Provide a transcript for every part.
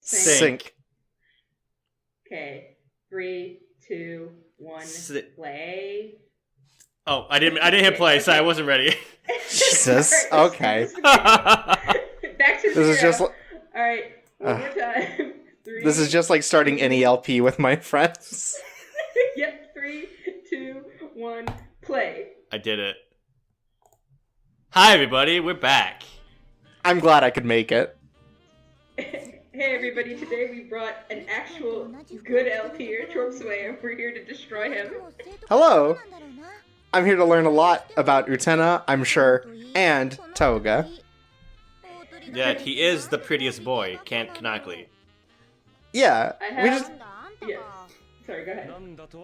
Sync. Okay. 3, 2, 1, play. Oh, I didn't hit play, so I wasn't ready. Jesus. Okay. Back to zero. This is just. All right. One more time. This is just like starting any LP with my friends. Yep. 3, 2, 1, play. I did it. Hi, everybody. We're back. I'm glad I could make it. Hey, everybody. Today we brought an actual good LP here, Torpsway, and we're here to destroy him. Hello. I'm here to learn a lot about Utena, I'm sure, and Touga. Yeah, he is the prettiest boy, canonically. Yeah, Yes. Sorry, go ahead.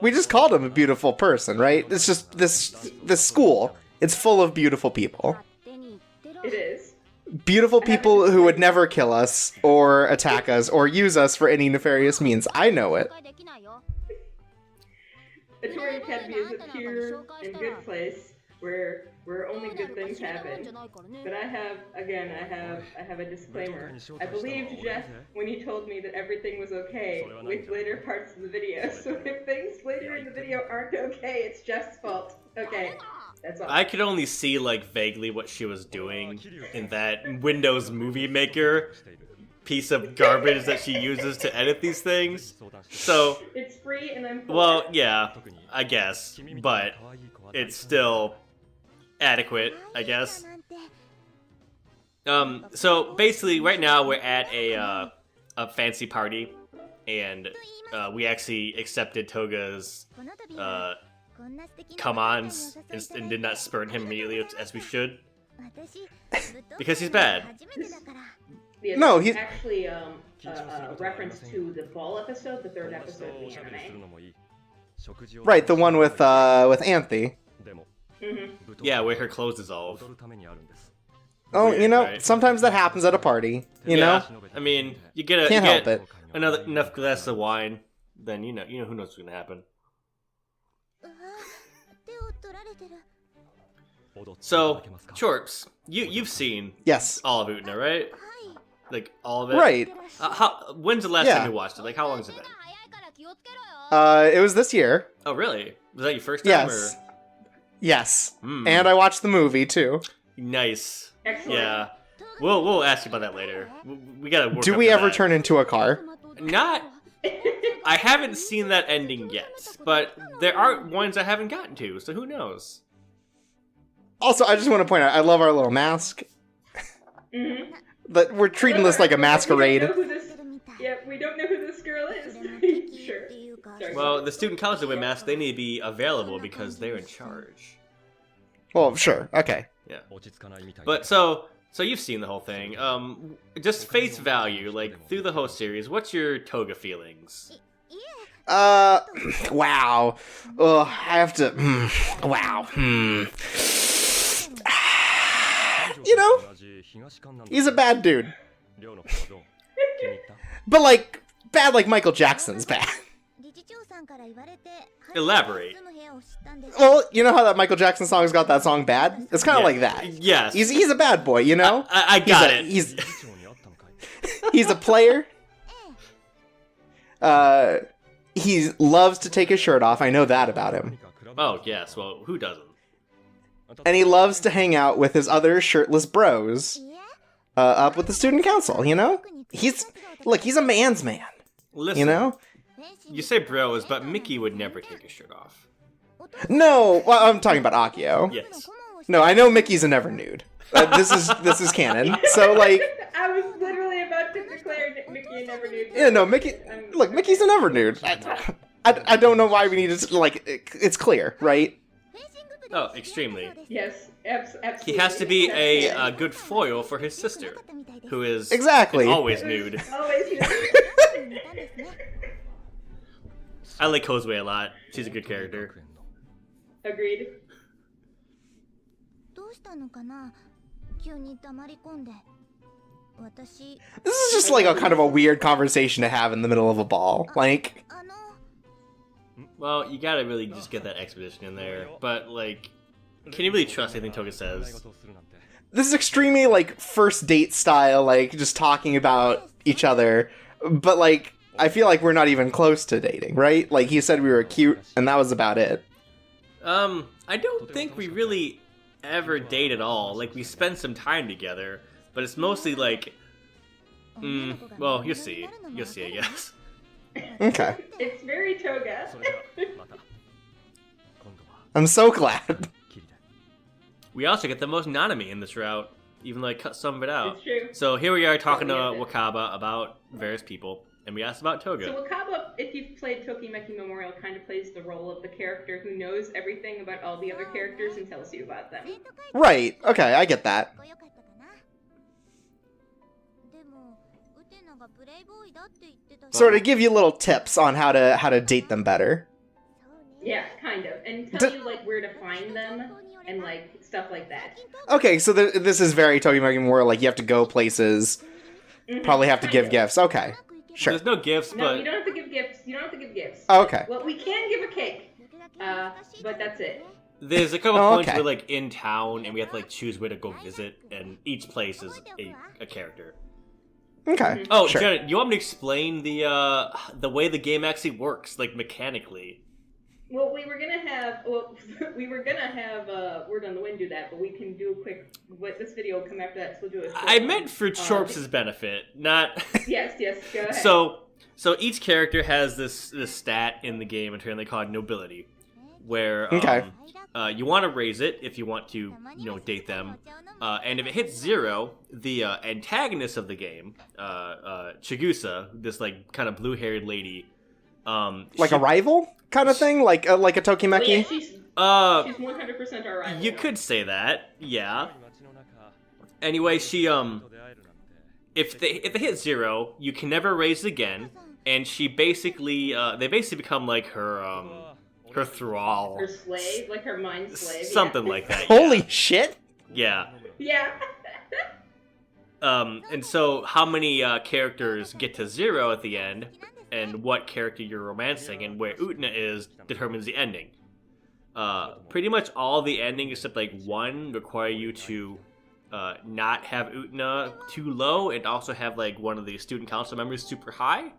we just called him a beautiful person, right? It's just this school. It's full of beautiful people. It is. Beautiful people who would never kill us, or attack us, or use us for any nefarious means. I know it. Atori Academy is a pure and good place where only good things happen. But I have a disclaimer. I believed Jeff when he told me that everything was okay with later parts of the video. So if things later in the video aren't okay, it's Jeff's fault. Okay, that's all. I could only see, like, vaguely what she was doing in that Windows Movie Maker piece of garbage that she uses to edit these things. So It's free and I'm well, yeah, I guess, but it's still adequate, I guess. So basically, right now we're at a fancy party, and we actually accepted Touga's come-ons and did not spurn him immediately as we should, because he's bad. Yeah, No, he's actually a reference to the ball episode, the third episode of the anime. right. The one with Anthe. Mm-hmm. Yeah, where her clothes dissolve. Oh, Weird, you know, right? sometimes that happens at a party. You know, I mean, you get can't help it. enough glass of wine, then you know who knows what's gonna happen. So, Chorps, you've seen Yes. all of Utena, right? Like all of it, Right. When's the last Yeah. time you watched it? Like, how long has it been? It was this year. Oh, really? Was that your first time? Yes. Yes. Hmm. And I watched the movie too. Nice. Excellent. Yeah. We'll ask you about that later. We gotta work. Do up we to ever that. turn into a car? Not. I haven't seen that ending yet, but there are ones I haven't gotten to, so who knows? Also, I just want to point out, I love our little mask. Mm-hmm. But we're treating this like a masquerade. We don't know who this girl is. Sure. Sorry. Well, the student college that wear masks, they need to be available because they're in charge. Well, sure. Okay. Yeah. But so you've seen the whole thing. Just face value, like through the whole series, what's your Touga feelings? Wow. Ugh, I have to. Wow. You know, he's a bad dude. But, like, bad like Michael Jackson's bad. Elaborate. Well, you know how that Michael Jackson song's got that song Bad? It's kind of like that. Yes. He's a bad boy, you know? I got it. He's a player. He loves to take his shirt off. I know that about him. Oh, yes. Well, who doesn't? And he loves to hang out with his other shirtless bros up with the student council, you know? He's a man's man, Listen, you know? you say bros, but Mickey would never take his shirt off. No, well, I'm talking about Akio. Yes. No, I know Mickey's a never nude. This is canon. So, like, I was literally about to declare Mickey never nude. yeah, no, Mickey's a never nude. I don't know why we need to, like, it's clear, right? Oh, extremely. Yes, absolutely. He has to be a good foil for his sister, who is Exactly. always nude. Always nude. I like Kozue a lot. She's a good character. Agreed. This is just like a kind of a weird conversation to have in the middle of a ball. Like, Well, you gotta really just get that exposition in there. But, like, can you really trust anything Touga says? this is extremely, like, first date style, like, just talking about each other. but like, I feel like we're not even close to dating, right? Like, he said we were cute, and that was about it. I don't think we really ever date at all. Like, we spend some time together, but it's mostly like, well, you'll see. You'll see, I guess. Okay. It's very Touga. I'm so glad. We also get the most Nanami in this route, even though I cut some of it out. It's true. So here we are talking to Yeah. Wakaba about various people, and we asked about Touga. So Wakaba, if you've played Tokimeki Memorial, kind of plays the role of the character who knows everything about all the other characters and tells you about them. Right, okay, I get that. Sort of give you little tips on how to date them better. Yeah, kind of. And tell you, like, where to find them and, like, stuff like that. Okay, so this is very Tokimeki Memorial, like, you have to go places, probably have to Kind give of. gifts. Okay, sure. There's no gifts, No, but you don't have to give gifts. You don't have to give gifts. Oh, okay. Well, we can give a cake, but that's it. there's a couple Oh, points okay. where, like, in town, and we have to, like, choose where to go visit, and each place is a character. Okay, Oh, sure. Jenna, you want me to explain the way the game actually works, like, mechanically? Well, we were gonna have Word on the Wind do that, but we can do a quick. This video will come after that, so we'll do it. I meant for Chorp's benefit, not... Yes, go ahead. So each character has this stat in the game, and they call it nobility, where Okay. You want to raise it if you want to, date them, and if it hits 0, the antagonist of the game, Chigusa, this like kind of blue-haired lady, Like a rival kind of thing? Like a Well, yeah, Tokimeki? she's 100% our rival. you could say that, yeah. Anyway, she if they hit 0, you can never raise it again, and she basically they basically become like her thrall, Her slave, like her mind slave. something like that. Holy shit! Yeah. Yeah. And so how many characters get to 0 at the end, and what character you're romancing, and where Utena is determines the ending. Pretty much all the endings except like 1 require you to not have Utena too low, and also have like one of the student council members super high.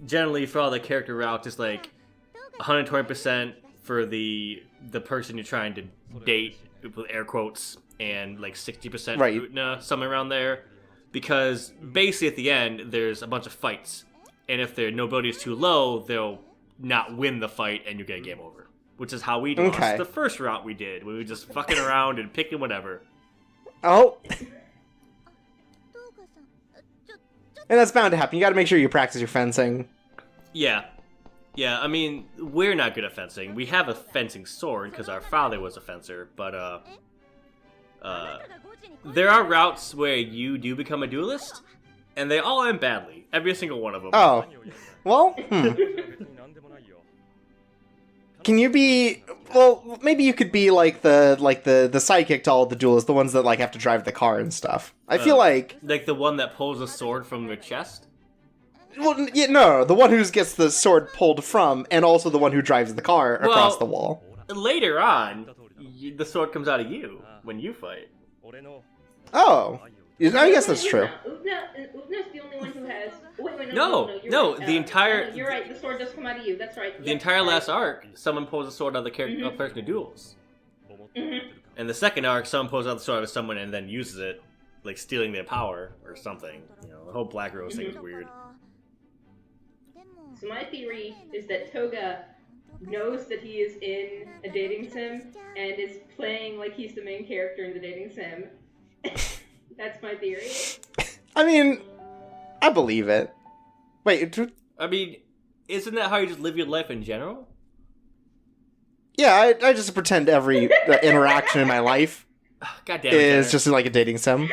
Generally for all the character routes, it's like 120% for the person you're trying to date, with air quotes, and like 60% Right. for Utena, somewhere around there. Because basically at the end, there's a bunch of fights. And if their nobility is too low, they'll not win the fight and you get a game over. Which is how we lost Okay. the first route we did. We were just fucking around and picking whatever. Oh! And that's bound to happen. You gotta make sure you practice your fencing. Yeah. Yeah, I mean, we're not good at fencing. We have a fencing sword because our father was a fencer, but there are routes where you do become a duelist, and they all end badly. Every single one of them. Oh. Well, Can you be... Well, maybe you could be like the sidekick to all the duelists, the ones that like have to drive the car and stuff. I feel like... Like the one that pulls a sword from their chest? Well, yeah, no, the one who gets the sword pulled from, and also the one who drives the car across the wall. Later on, the sword comes out of you when you fight. Oh. I guess that's true. Utena's the only one who has... Wait, No, you're right. the entire... You're right, the sword does come out of you, that's right. The entire last arc, someone pulls a sword out of the character, a person who duels. And the second arc, someone pulls out the sword out of someone and then uses it, like stealing their power or something. The whole Black Rose thing is weird. So my theory is that Touga knows that he is in a dating sim and is playing like he's the main character in the dating sim. That's my theory. I mean, I believe it. Wait, I mean, isn't that how you just live your life in general? yeah, I just pretend every interaction in my life God damn it, is Tanner. just like a dating sim.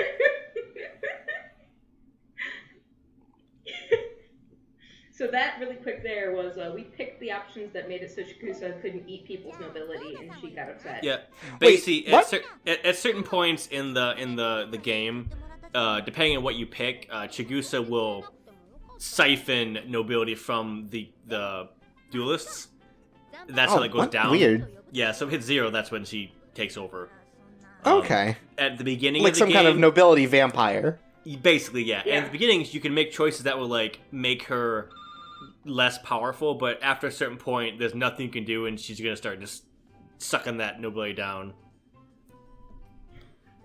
So that really quick there was we picked the options that made it so Shikusa couldn't eat people's nobility, and she got upset. Yeah, basically, Wait, at certain points in the game, depending on what you pick, Chigusa will siphon nobility from the duelists. That's how it goes what? down. Weird. Yeah, so if it hits 0, that's when she takes over. Okay. At the beginning Like of the some game, kind of nobility vampire. Basically, yeah. Yeah. And at the beginning, you can make choices that will like make her less powerful, but after a certain point, there's nothing you can do, and she's gonna start just sucking that nobility down.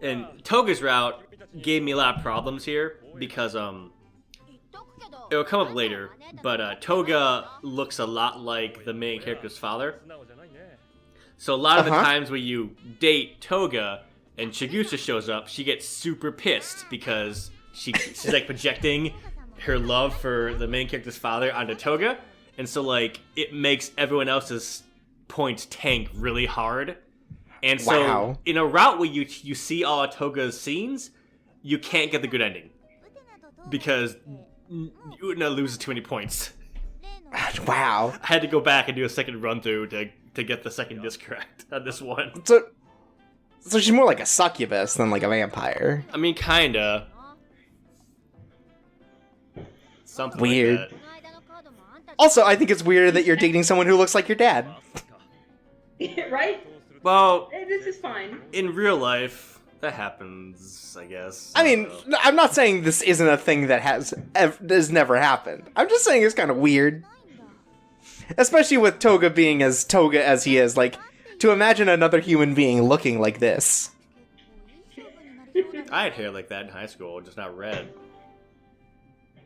And Touga's route gave me a lot of problems here because it'll come up later, but Touga looks a lot like the main character's father. So a lot of the times when you date Touga and Chigusa shows up, she gets super pissed because she's like projecting her love for the main character's father onto Touga, and so like it makes everyone else's points tank really hard. And so in a route where you see all of Toga's scenes, you can't get the good ending because Utena loses too many points. Wow. I had to go back and do a second run through to get the second disc correct on this one. So she's more like a succubus than like a vampire. I mean, kinda. Something Weird. like that. Also, I think it's weird that you're dating someone who looks like your dad. Right? Well, Hey, this is fine. in real life, that happens, I guess. I mean, So. I'm not saying this isn't a thing that has never happened. I'm just saying it's kind of weird. Especially with Touga being as Touga as he is. Like, to imagine another human being looking like this. I had hair like that in high school, just not red.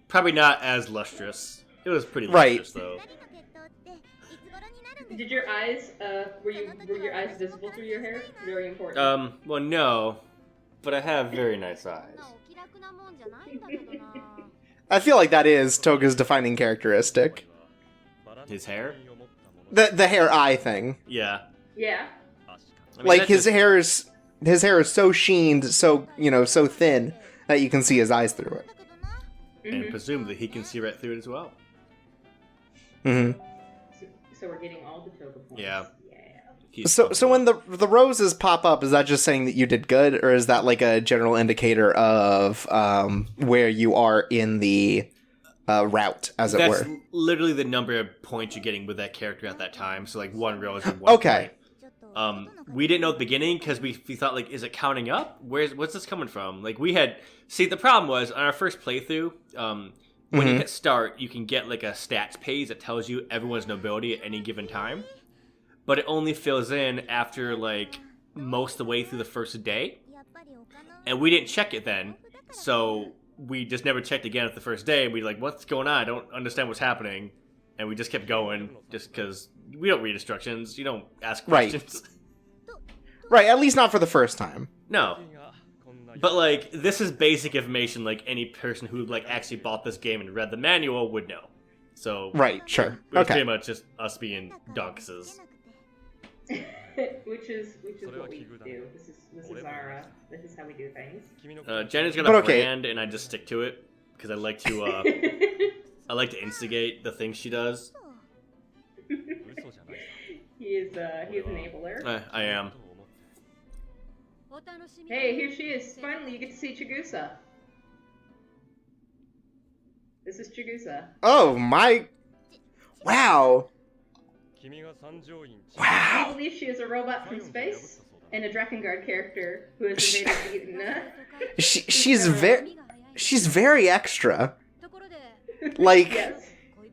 Probably not as lustrous. It was pretty Right. lustrous, though. Did your eyes, were your eyes visible through your hair? Very important. Well, no. But I have very nice eyes. I feel like that is Toga's defining characteristic. His hair? The hair eye thing. Yeah. Yeah. I mean, Like that's his just- hair is so sheened, so so thin that you can see his eyes through it. And presumably he can see right through it as well. Mm-hmm. So we're getting all the Touga points. Yeah. Yeah. He's So when the roses pop up, is that just saying that you did good, or is that like a general indicator of where you are in the route, as it That's were? literally the number of points you're getting with that character at that time. So like one rose and one Okay. point. We didn't know at the beginning because we thought like, is it counting up? What's this coming from? Like we had the problem was on our first playthrough. When you hit start, you can get like a stats page that tells you everyone's nobility at any given time, but it only fills in after like most of the way through the first day, and we didn't check it then, so we just never checked again at the first day. And we like, what's going on? I don't understand what's happening, and we just kept going just because we don't read instructions. You don't ask questions. Right, at least not for the first time. No. But, like, this is basic information, like, any person who, like, actually bought this game and read the manual would know. So, Right, sure. it was Okay. pretty much just us being dunkuses. which is what we do. This is our this is how we do things. Jenna's got But a okay. brand, and I just stick to it, because I like to, instigate the things she does. he is an enabler. I am. Hey, here she is. Finally, you get to see Chigusa. This is Chigusa. Oh my! Wow! I Wow! can't believe she is a robot from space and a Drakengard character who has invaded Utena. She's very extra. Like, Yes.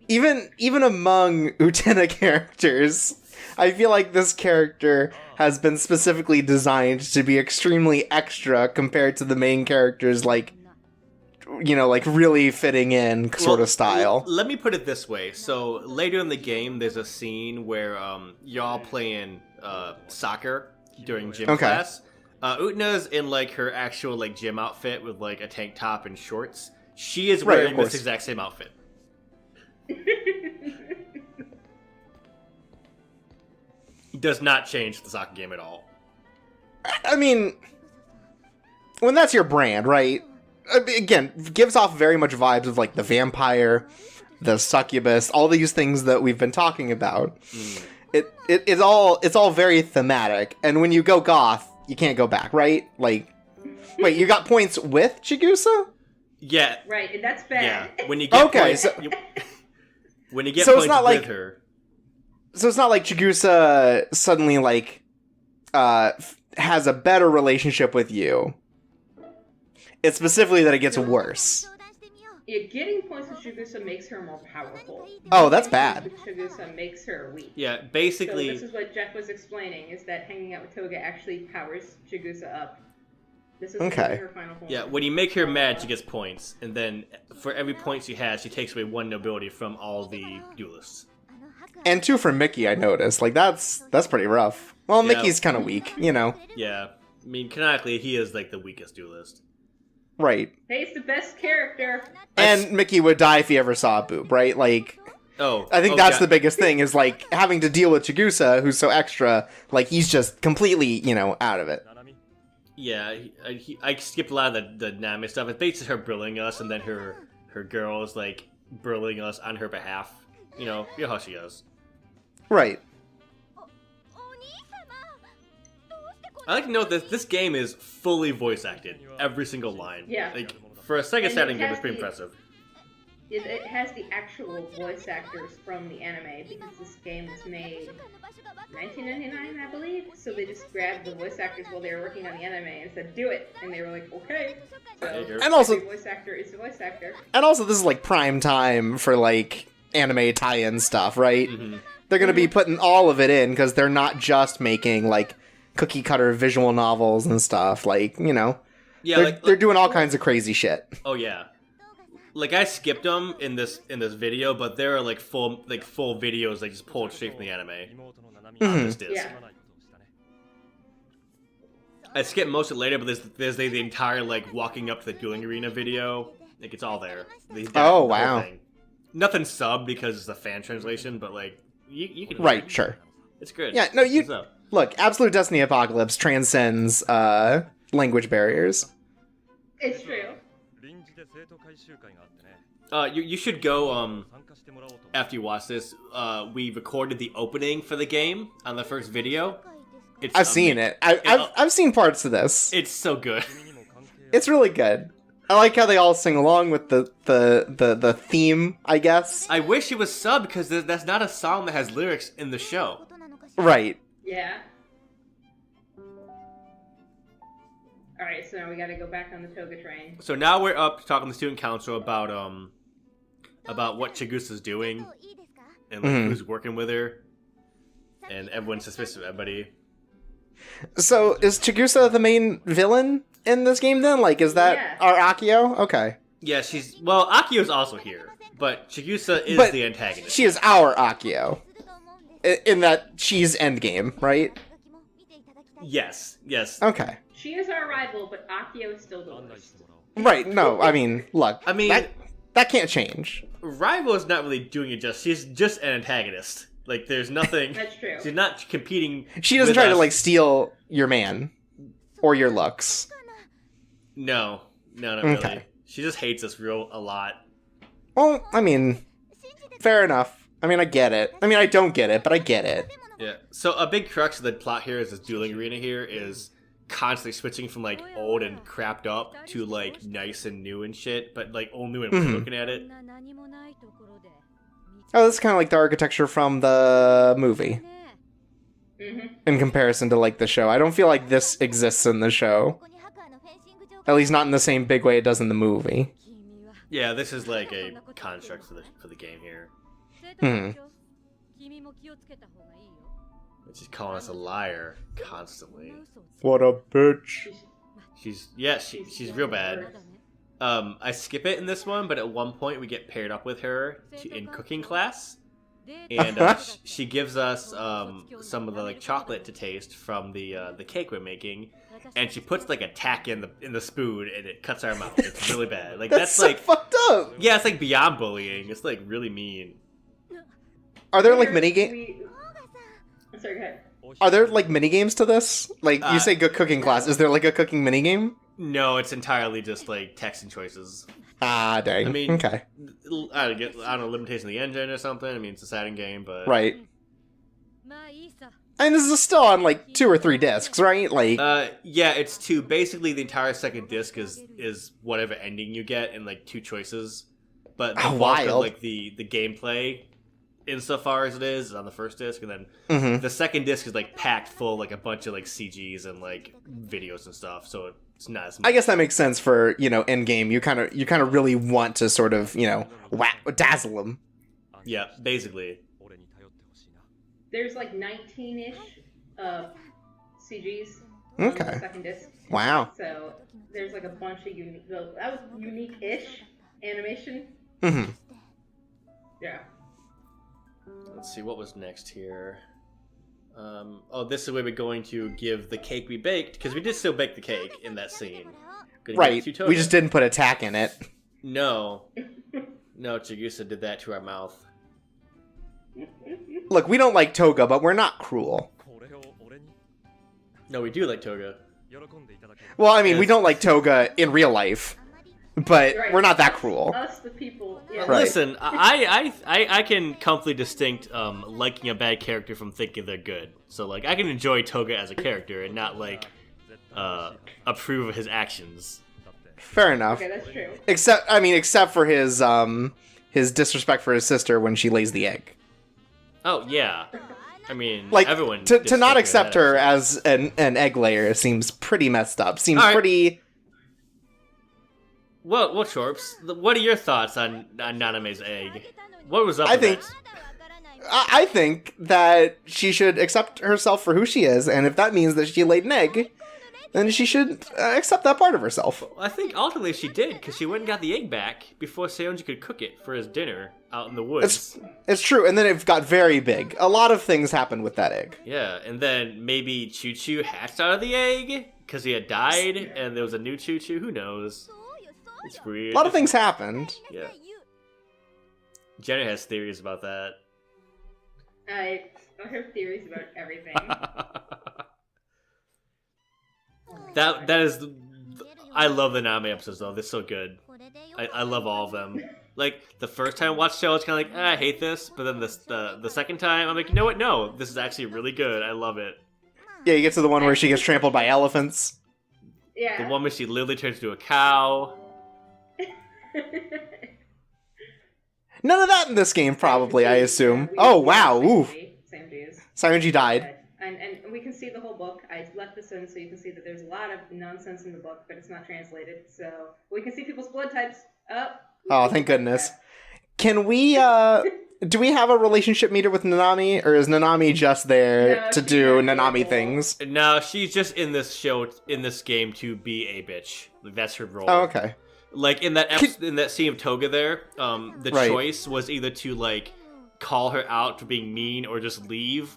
even among Utena characters, I feel like this character has been specifically designed to be extremely extra compared to the main characters, like, like really fitting in sort of style. Let me put it this way. So, later in the game, there's a scene where y'all playing soccer during gym class. Utena's in, like, her actual, like, gym outfit with, like, a tank top and shorts. She is Right, of wearing this course. exact same outfit. Does not change the soccer game at all. I mean, when that's your brand, right? Again, gives off very much vibes of like the vampire, the succubus, all these things that we've been talking about. It's all very thematic, and when you go goth, you can't go back, right? Like, wait, you got points with Chigusa? Yeah. Right, and that's bad. Yeah. When you get Okay, points, so- when you get So it's points not with like- her. So it's not like Chigusa suddenly like has a better relationship with you. It's specifically that it gets worse. Yeah, getting points with Chigusa makes her more powerful. Oh, that's bad. With Chigusa makes her weak. Yeah, basically. So this is what Jeff was explaining, is that hanging out with Touga actually powers Chigusa up. This is Okay. her final form. Yeah, when you make her mad, she gets points, and then for every point she has, she takes away 1 nobility from all the duelists. And 2 from Mickey, I noticed. Like, that's pretty rough. Well, Yeah. Mickey's kind of weak, you know. Yeah, I mean, canonically, he is like the weakest duelist. Right. Hey, he's the best character. And Mickey would die if he ever saw a boob, right? Like, I think that's the biggest thing, is, like, having to deal with Chigusa, who's so extra, like, he's just completely, you know, out of it. Yeah, I skipped a lot of the Nami stuff. It's basically her bullying us, and then her girls, like, bullying us on her behalf. You know how she is. Right. I like to note that this game is fully voice acted. Every single line. Yeah. Like, for a Sega And Saturn it game, has it's pretty the- impressive. It has the actual voice actors from the anime, because this game was made 1999, I believe. So they just grabbed the voice actors while they were working on the anime and said, do it. And they were like, okay. So And also- every voice actor is a voice actor. And also, this is, like, prime time for, like, anime tie-in stuff, right? Mm-hmm. They're gonna be putting all of it in, because they're not just making, like, cookie-cutter visual novels and stuff. Like, you know, Yeah, they're doing all kinds of crazy shit. Oh yeah. Like, I skipped them in this video, but there are like full videos like just pulled straight from the anime on this disc. Yeah. I skipped most of it later, but there's the entire like walking up to the dueling arena video. Like, it's all there. The whole wow. thing. Nothing subbed because it's a fan translation, but like you can hear Right, it. sure. It's good. Yeah, no, What's up? look, Absolute Destiny Apocalypse transcends language barriers. It's true. You should go after you watch this. We recorded the opening for the game on the first video. I've seen it. I've seen parts of this. It's so good. It's really good. I like how they all sing along with the theme, I guess. I wish it was subbed because that's not a song that has lyrics in the show. Right. Yeah. Alright, so now we gotta go back on the Touga train. So now we're up talking to the student council about what Chigusa's doing and like who's working with her, and everyone's suspicious of everybody. So is Chigusa the main villain in this game then? Like, is that Yeah. our Akio? Okay. Yeah, Akio's also here, but Chigusa is But the antagonist. she is our Akio. In that she's endgame, right? Yes. Okay. She is our rival, but Akio is still the worst. Right, no, I mean, look. I mean- that can't change. Rival is not really doing it justice. She's just an antagonist. Like, there's nothing. That's true. She's not competing. She doesn't with try to, us. like, steal your man. Or your looks. No, not really. Okay. She just hates us a lot. Well, I mean, fair enough. I mean, I get it. I mean, I don't get it, but I get it. Yeah. So a big crux of the plot here is this dueling arena here is constantly switching from like old and crapped up to like nice and new and shit, but like all new and we're looking at it. Oh, this is kind of like the architecture from the movie. Mm-hmm. In comparison to, like, the show. I don't feel like this exists in the show. At least not in the same big way it does in the movie. Yeah, this is like a construct for the game here. She's calling us a liar constantly. What a bitch. She's real bad. I skip it in this one, but at one point we get paired up with her in cooking class, and she gives us some of the like chocolate to taste from the cake we're making, and she puts like a tack in the spoon and it cuts our mouth. It's really bad. Like that's so like fucked up. yeah, it's like beyond bullying. It's like really mean. Are there like mini games? Sorry, go ahead. Are there like mini games to this? Like you say, good cooking class. Is there like a cooking mini game? No, it's entirely just like text and choices. Ah, dang. I mean, okay, I don't know, limitation of the engine or something. I mean, it's a Saturn game, but right. And this is still on like 2 or 3 discs, right? Like, yeah, it's 2. Basically, the entire second disc is whatever ending you get and like 2 choices. But the bulk of wild. like the gameplay, insofar as it is on the first disc, and then the second disc is like packed full like a bunch of like CGs and like videos and stuff. So it's not as much. I guess that makes sense for, Endgame. You kind of really want to sort of, dazzle them. Yeah, basically. There's like 19-ish CGs on Okay. the second disc. Wow. So there's like a bunch of that was unique-ish animation. Mm-hmm. Yeah. Let's see, what was next here? This is where we're going to give the cake we baked, because we did still bake the cake in that scene. Gonna Right. give it to Touga. We just didn't put a tack in it. No. No, Chigusa did that to our mouth. Look, we don't like Touga, but we're not cruel. No, we do like Touga. Well, I mean, we Yes. don't like Touga in real life, but Right. we're not that cruel. Us, the people. Yeah. Right. Listen, I can comfortably distinct liking a bad character from thinking they're good. So like I can enjoy Touga as a character and not like approve of his actions. Fair enough. Okay, that's true. Except for his disrespect for his sister when she lays the egg. Oh yeah, I mean Like everyone to not disrespected accept that her episode. as an egg layer seems pretty messed up. Seems All right. pretty. Well, Chorps, what are your thoughts on Naname's egg? What was up I with think- that? I think that she should accept herself for who she is, and if that means that she laid an egg, then she should accept that part of herself. I think ultimately she did, because she went and got the egg back before Seonji could cook it for his dinner out in the woods. It's true, and then it got very big. A lot of things happened with that egg. Yeah, and then maybe Choo Choo hatched out of the egg because he had died, and there was a new Choo Choo. Who knows? It's weird. A lot of things happened. Yeah. Jenny has theories about that. I have theories about everything. that is. I love the Name episodes though. They're so good. I love all of them. Like the first time I watched the show, it's kind of like I hate this, but then the second time I'm like, you know what? No, this is actually really good. I love it. Yeah, you get to the one where she gets trampled by elephants. Yeah. The one where she literally turns into a cow. None of that in this game, probably, I assume. Oh, wow, oof. Sanji's. Sayonji died. And we can see the whole book. I left this in so you can see that there's a lot of nonsense in the book, but it's not translated. So we can see people's blood types. Oh, thank goodness. Can we, do we have a relationship meter with Nanami, or is Nanami just there No, to she's do not Nanami available. things? No, she's just in this show, in this game, to be a bitch. Like that's her role. Oh, okay. Like in that in that scene of Touga there, the Right. choice was either to like call her out for being mean or just leave.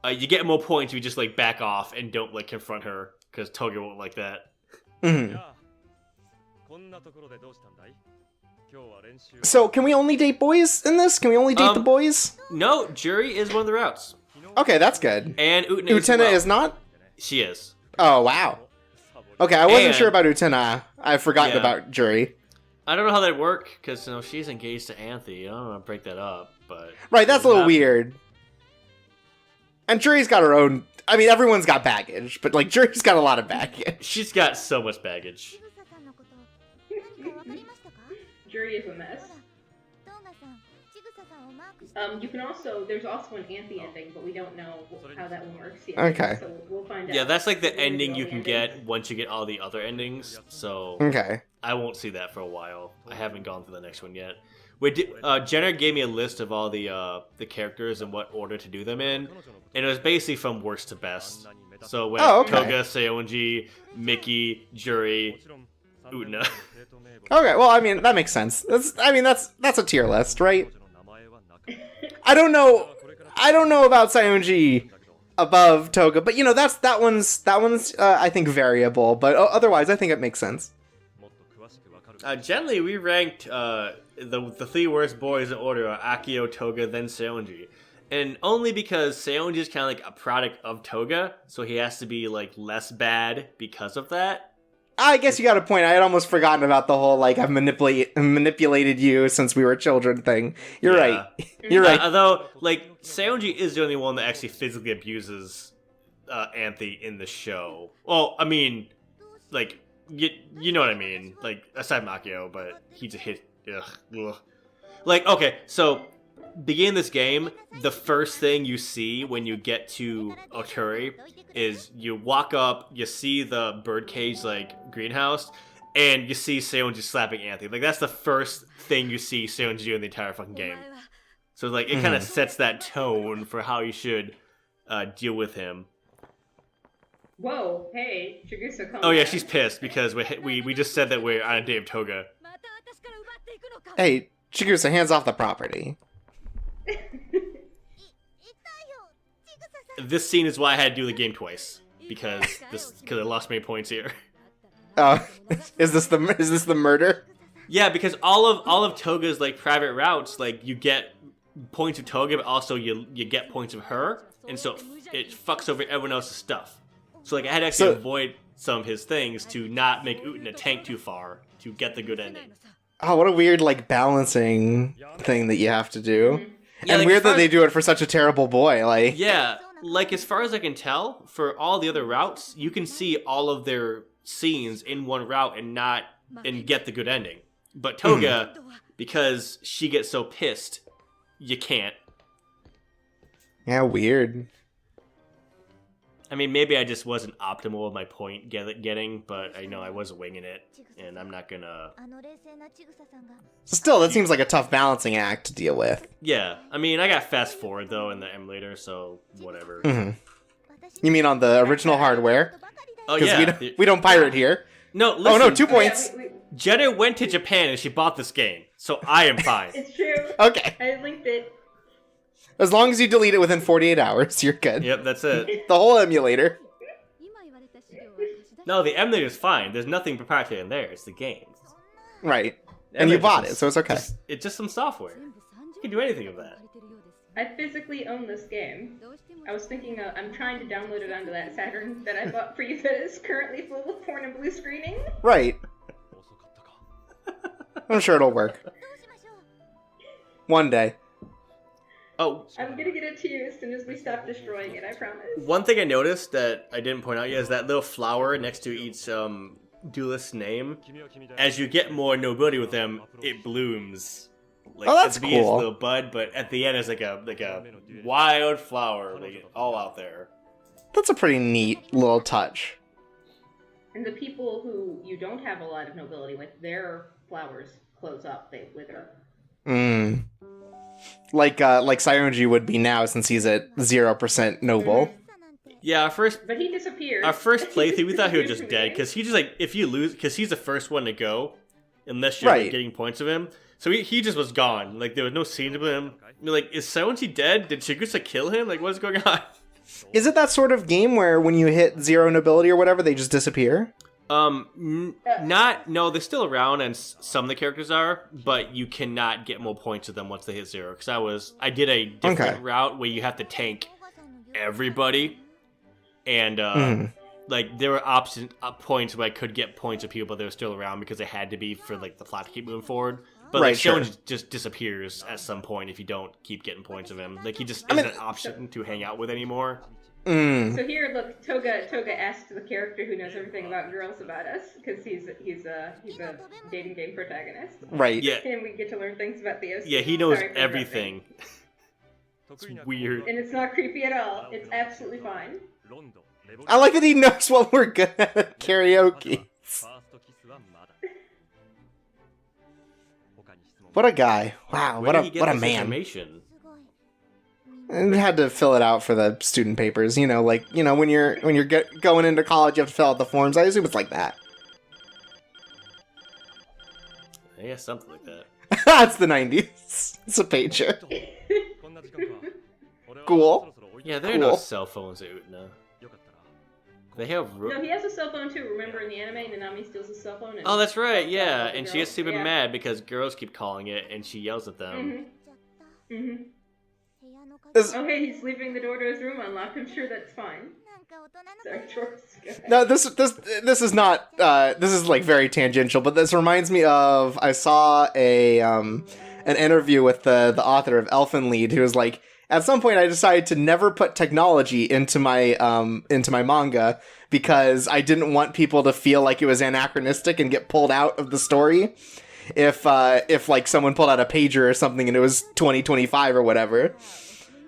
You get more points if you just like back off and don't like confront her because Touga won't like that. Mhm. So, can we only date boys in this? Can we only date the boys? No, Jury is one of the routes, Okay, that's good. and Utena, Utena is not? She is. Oh, wow. Okay, I wasn't And- sure about Utena. I've forgotten Yeah. about Jury. I don't know how that work because she's engaged to Anthe. I don't want to break that up, but Right, that's a little Not- weird. And Jury's got her own... I mean, everyone's got baggage, but, like, Jury's got a lot of baggage. She's got so much baggage. Jury is a mess. You can also, there's also an Anthe ending, but we don't know how that one works yet. Okay. So we'll find out. Yeah, that's like the We're gonna ending do you all can the get endings. once you get all the other endings. So Okay. I won't see that for a while. I haven't gone through the next one yet. Jenner gave me a list of all the characters and what order to do them in, and it was basically from worst to best. So when Oh, okay. Touga, Seonji, Mickey, Jury, Utena. Okay, well, I mean, that makes sense. That's a tier list, right? I don't know about Sayonji above Touga, but, that one's I think, variable, but otherwise, I think it makes sense. Generally, we ranked the three worst boys in order are Akio, Touga, then Seonji. And only because Seonji is kind of like a product of Touga, so he has to be like less bad because of that. I guess you got a point. I had almost forgotten about the whole, like, I've manipulated you since we were children thing. You're Yeah. right. You're right. Although, like, Seonji is the only one that actually physically abuses Anthe in the show. Well, I mean, like, you know what I mean. Like, aside from Akio, but he just hit... Ugh. Like, okay, so beginning of this game, the first thing you see when you get to Oturi is you walk up, you see the birdcage like greenhouse, and you see Seonji slapping Anthony. Like that's the first thing you see Seonji do in the entire fucking game. So like it kind of sets that tone for how you should deal with him. Whoa, hey, Chigusa, calm Oh yeah, down. she's pissed because we just said that we're on a date of Touga. Hey, Chigusa, hands off the property. This scene is why I had to do the game twice because I lost many points here. Is this the murder? Yeah, because all of Toga's like private routes, like you get points of Touga, but also you get points of her, and so it fucks over everyone else's stuff. So like I had to actually avoid some of his things to not make Utena tank too far to get the good ending. Oh, what a weird like balancing thing that you have to do. Yeah, And like, weird that they do it for such a terrible boy. Like, yeah, like as far as I can tell, for all the other routes, you can see all of their scenes in one route and get the good ending. But Touga, because she gets so pissed, you can't. yeah, weird. I mean, maybe I just wasn't optimal with my point getting, but I know I was winging it, and I'm not gonna... Still, that seems like a tough balancing act to deal with. Yeah, I mean, I got fast forward, though, in the emulator, so whatever. You mean on the original hardware? Oh, Because yeah. we don't pirate here. No, listen. Oh no, 2 points. Jenna went to Japan and she bought this game, so I am fine. It's true. Okay. I linked it. As long as you delete it within 48 hours, you're good. Yep, that's it. The whole emulator. No, the emulator's fine. There's nothing proprietary in there. It's the game. Right. And you bought it, so it's okay. It's just some software. You can do anything with that. I physically own this game. I was thinking I'm trying to download it onto that Saturn that I bought for you that is currently full of porn and blue screening. Right. I'm sure it'll work. One day. Oh, I'm gonna get it to you as soon as we stop destroying it, I promise. one thing I noticed that I didn't point out yet is that little flower next to each duelist's name. As you get more nobility with them, it blooms. Like, Oh, that's at the beginning it's a cool. little bud, but at the end it's like a wild flower, like all out there. That's a pretty neat little touch. And the people who you don't have a lot of nobility with, their flowers close up, they wither. Like Sayonji would be now since he's at 0% noble. Yeah, But he disappeared. our first playthrough, we thought he was just dead because he just like if you lose because he's the first one to go, unless you're like, Right. getting points of him. So he just was gone. Like there was no scene of him. You're like, is Sayonji dead? Did Chigusa kill him? Like what's going on? Is it that sort of game where when you hit 0 nobility or whatever, they just disappear? No, they're still around, and some of the characters are, but you cannot get more points of them once they hit 0. Because I did a different route where you have to tank everybody, and like there were points where I could get points of people, but they were still around because they had to be for like the plot to keep moving forward. But Right, like sure. Sean just disappears at some point if you don't keep getting points of him. Like he just isn't an option to hang out with anymore. So here, look, Touga asked the character who knows everything about girls about us, because he's a dating game protagonist. Right. Yeah, And we get to learn things about the OC. yeah, he knows Sorry for everything. It's weird. interrupting. And it's not creepy at all. It's absolutely fine. I like that he knows what we're good at karaoke. What a guy. Wow, Where what did he get a this man. information? And had to fill it out for the student papers, when you're going into college, you have to fill out the forms. I assume it's like that. Yeah, something like that. That's the 90s. It's a pager. Cool. Yeah, there are no Cool. cell phones at Utena. They have. No, he has a cell phone too. Remember in the anime, Nanami steals his cell phone? And Oh, that's right. calls Yeah, out the and she girls. gets super Yeah. mad because girls keep calling it, and she yells at them. Okay, he's leaving the door to his room unlocked. I'm sure that's fine. Sorry, George. No, this is not this is like very tangential, but this reminds me of I saw an interview with the author of Elfenlied who was like, at some point I decided to never put technology into my manga because I didn't want people to feel like it was anachronistic and get pulled out of the story. if like someone pulled out a pager or something and it was 2025 or whatever.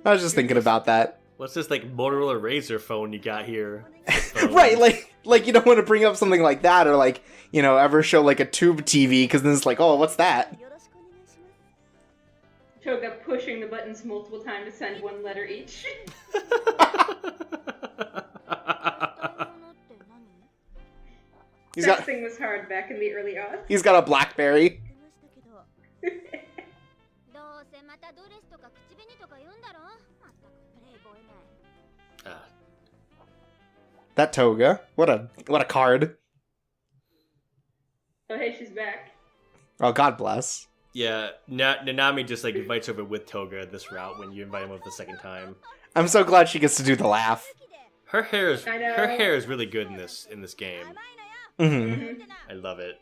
I was just thinking about that. What's this like Motorola Razr phone you got here? Right, like you don't want to bring up something like that, or like, you know, ever show like a tube TV, because then it's like, oh, what's that? Touga pushing the buttons multiple times to send one letter each. Texting was hard back in the early aughts. He's got a BlackBerry. That Touga. What a card. Oh hey, she's back. Oh, God bless. Yeah, Nanami just like invites over with Touga this route when you invite him over the second time. I'm so glad she gets to do the laugh. Her hair is really good in this game. Mm-hmm. I love it.